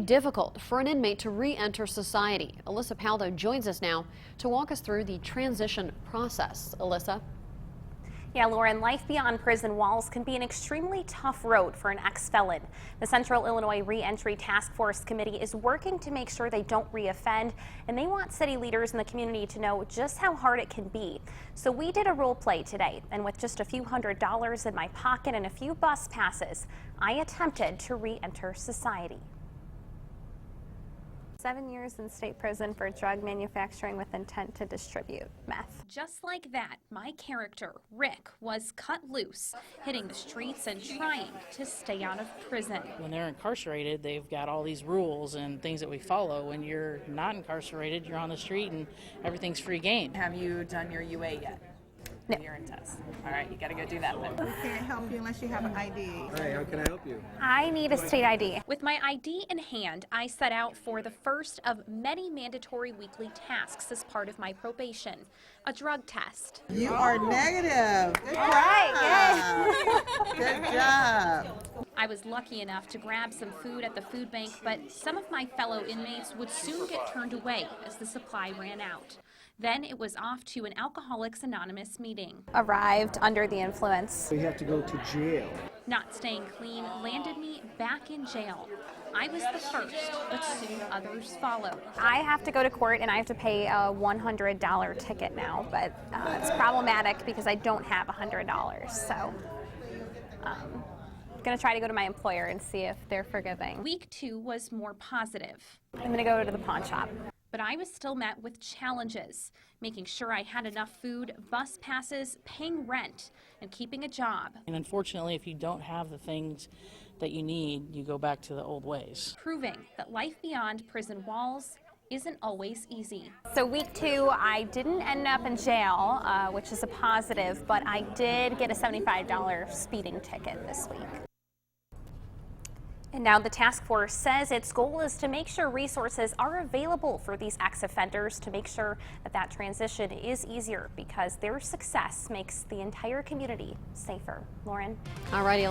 Difficult for an inmate to re-enter society. Alyssa Paldo joins us now to walk us through the transition process. Alyssa? Yeah, Lauren, life beyond prison walls can be an extremely tough road for an ex-felon. The Central Illinois Reentry Task Force Committee is working to make sure they don't reoffend, and they want city leaders in the community to know just how hard it can be. So we did a role play today, and with just a few $100s in my pocket and a few bus passes, I attempted to re-enter society. 7 years in state prison for drug manufacturing with intent to distribute meth. Just like that, my character, Rick, was cut loose, hitting the streets and trying to stay out of prison. When they're incarcerated, they've got all these rules and things that we follow. When you're not incarcerated, you're on the street and everything's free game. Have you done your UA yet? No. Urine test. All right, you got to go do that then. We can't help you unless you have an ID. Hi, how can I help you? I need a state ID. With my ID in hand, I set out for the first of many mandatory weekly tasks as part of my probation, a drug test. You are negative. Good job. Right, Good job. I was lucky enough to grab some food at the food bank, but some of my fellow inmates would soon get turned away as the supply ran out. Then it was off to an Alcoholics Anonymous meeting. Arrived under the influence. We have to go to jail. Not staying clean landed me back in jail. I was the first, but soon others followed. I have to go to court and I have to pay a $100 ticket now, but it's problematic because I don't have $100. So I'm going to try to go to my employer and see if they're forgiving. Week 2 was more positive. I'm going to go to the pawn shop. But I was still met with challenges, making sure I had enough food, bus passes, paying rent, and keeping a job. And unfortunately, if you don't have the things that you need, you go back to the old ways. Proving that life beyond prison walls isn't always easy. So week 2, I didn't end up in jail, which is a positive, but I did get a $75 speeding ticket this week. And now the task force says its goal is to make sure resources are available for these ex-offenders to make sure that that transition is easier because their success makes the entire community safer. Lauren? All righty.